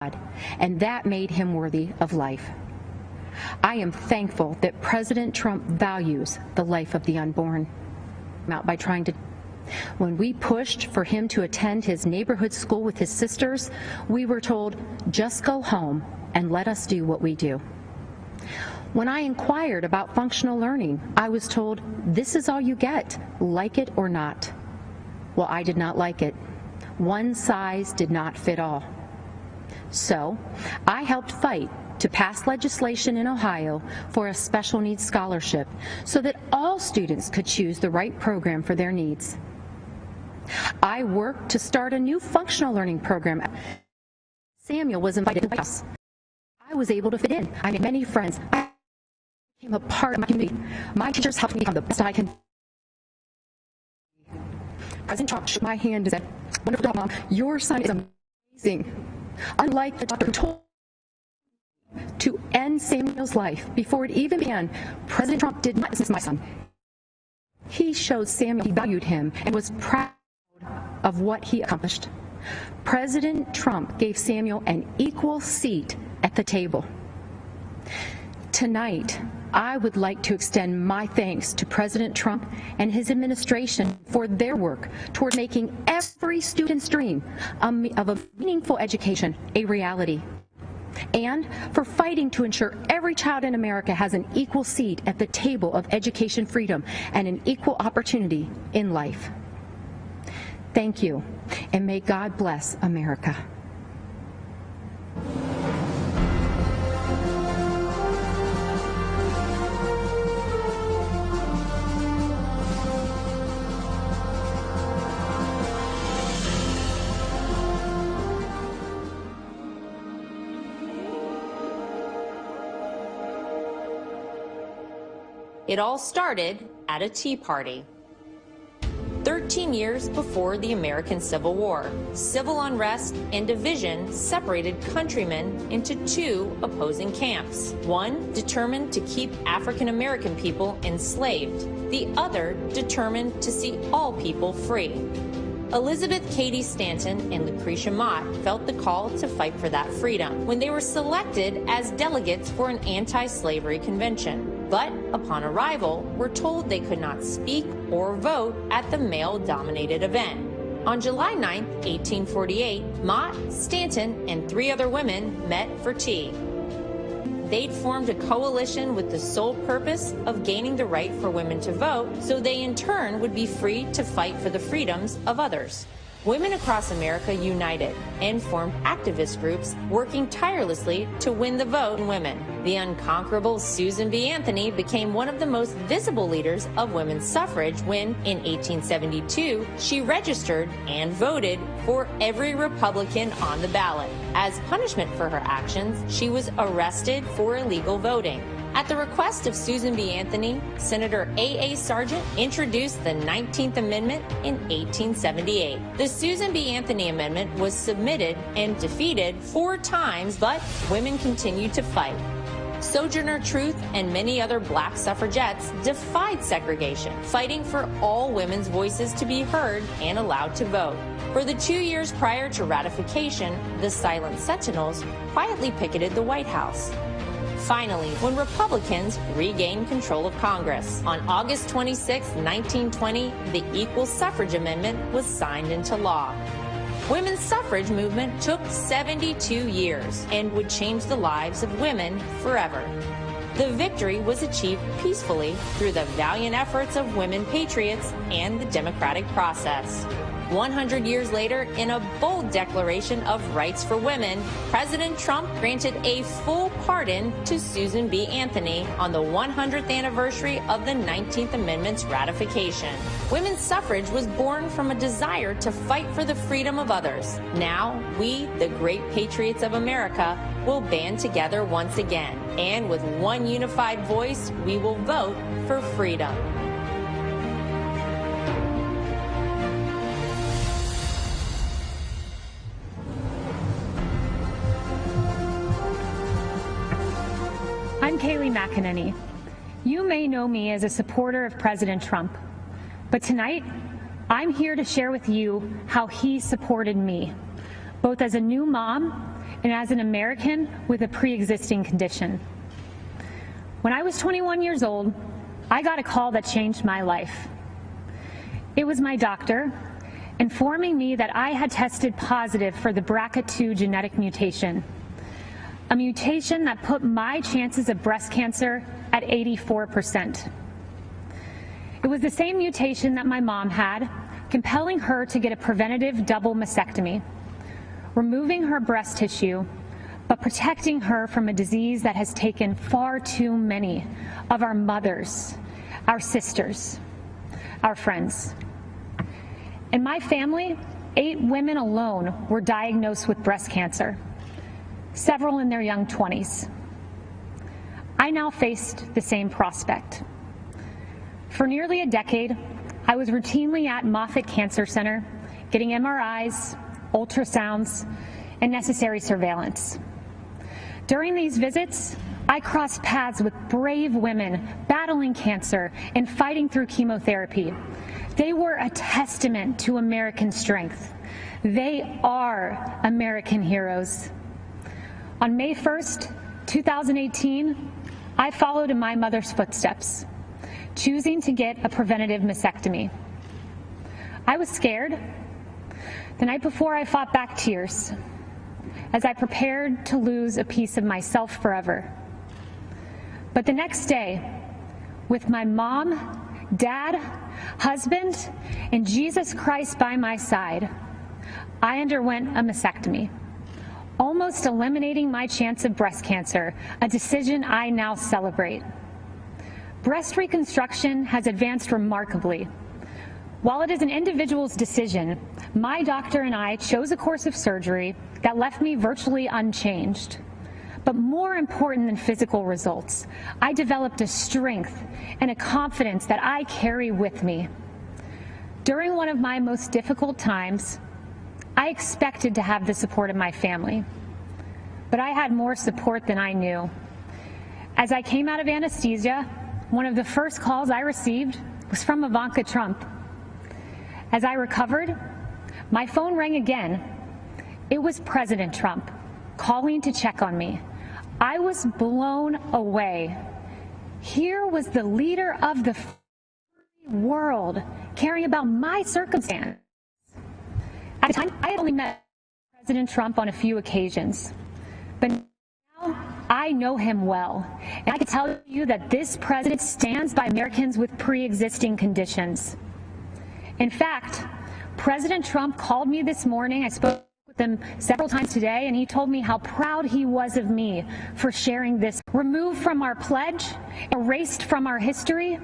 and that made him worthy of life. I am thankful that President Trump values the life of the unborn. By trying to, when we pushed for him to attend his neighborhood school with his sisters, we were told, just go home and let us do what we do. When I inquired about functional learning, I was told, this is all you get, like it or not. Well, I did not like it. One size did not fit all. So I helped fight to pass legislation in Ohio for a special needs scholarship so that all students could choose the right program for their needs. I worked to start a new functional learning program. Samuel was invited to the house. I was able to fit in. I made many friends. I became a part of my community. My teachers helped me become the best I can. President Trump shook my hand and said, "Wonderful job, Mom. Your son is amazing." Unlike the doctor who told to end Samuel's life before it even began, President Trump did not dismiss my son. He showed Samuel he valued him and was proud of what he accomplished. President Trump gave Samuel an equal seat at the table. Tonight, I would like to extend my thanks to President Trump and his administration for their work toward making every student's dream of a meaningful education a reality, and for fighting to ensure every child in America has an equal seat at the table of education freedom and an equal opportunity in life. Thank you, and may God bless America. It all started at a tea party. 13 years before the American Civil War, civil unrest and division separated countrymen into two opposing camps. One determined to keep African American people enslaved, the other determined to see all people free. Elizabeth Cady Stanton and Lucretia Mott felt the call to fight for that freedom when they were selected as delegates for an anti-slavery convention. But upon arrival, were told they could not speak or vote at the male-dominated event. On July 9, 1848, Mott, Stanton, and 3 other women met for tea. They'd formed a coalition with the sole purpose of gaining the right for women to vote, so they in turn would be free to fight for the freedoms of others. Women across America united and formed activist groups working tirelessly to win the vote in women. The unconquerable Susan B. Anthony became one of the most visible leaders of women's suffrage when, in 1872, she registered and voted for every Republican on the ballot. As punishment for her actions, she was arrested for illegal voting. At the request of Susan B. Anthony, Senator A.A. Sargent introduced the 19th Amendment in 1878. The Susan B. Anthony Amendment was submitted and defeated 4 times, but women continued to fight. Sojourner Truth and many other black suffragettes defied segregation, fighting for all women's voices to be heard and allowed to vote. For the 2 years prior to ratification, the Silent Sentinels quietly picketed the White House. Finally, when Republicans regained control of Congress, on August 26, 1920, the Equal Suffrage Amendment was signed into law. Women's suffrage movement took 72 years and would change the lives of women forever. The victory was achieved peacefully through the valiant efforts of women patriots and the democratic process. 100 years later, in a bold declaration of rights for women, President Trump granted a full pardon to Susan B. Anthony on the 100th anniversary of the 19th Amendment's ratification. Women's suffrage was born from a desire to fight for the freedom of others. Now, we, the great patriots of America, will band together once again, and with one unified voice, we will vote for freedom. I'm Kayleigh McEnany. You may know me as a supporter of President Trump, but tonight I'm here to share with you how he supported me, both as a new mom and as an American with a pre-existing condition. When I was 21 years old, I got a call that changed my life. It was my doctor informing me that I had tested positive for the BRCA2 genetic mutation, a mutation that put my chances of breast cancer at 84%. It was the same mutation that my mom had, compelling her to get a preventative double mastectomy, removing her breast tissue, but protecting her from a disease that has taken far too many of our mothers, our sisters, our friends. In my family, 8 women alone were diagnosed with breast cancer, several in their young 20s. I now faced the same prospect. For nearly a decade, I was routinely at Moffitt Cancer Center, getting MRIs, ultrasounds, and necessary surveillance. During these visits, I crossed paths with brave women battling cancer and fighting through chemotherapy. They were a testament to American strength. They are American heroes. On May 1st, 2018, I followed in my mother's footsteps, choosing to get a preventative mastectomy. I was scared. The night before, I fought back tears as I prepared to lose a piece of myself forever. But the next day, with my mom, dad, husband, and Jesus Christ by my side, I underwent a mastectomy, almost eliminating my chance of breast cancer, a decision I now celebrate. Breast reconstruction has advanced remarkably. While it is an individual's decision, my doctor and I chose a course of surgery that left me virtually unchanged. But more important than physical results, I developed a strength and a confidence that I carry with me. During one of my most difficult times, I expected to have the support of my family, but I had more support than I knew. As I came out of anesthesia, one of the first calls I received was from Ivanka Trump. As I recovered, my phone rang again. It was President Trump calling to check on me. I was blown away. Here was the leader of the world caring about my circumstance. At the time, I had only met President Trump on a few occasions, but now I know him well, and I can tell you that this president stands by Americans with pre-existing conditions. In fact, President Trump called me this morning. I spoke with him several times today, and he told me how proud he was of me for sharing this. Removed from our pledge, erased from our history,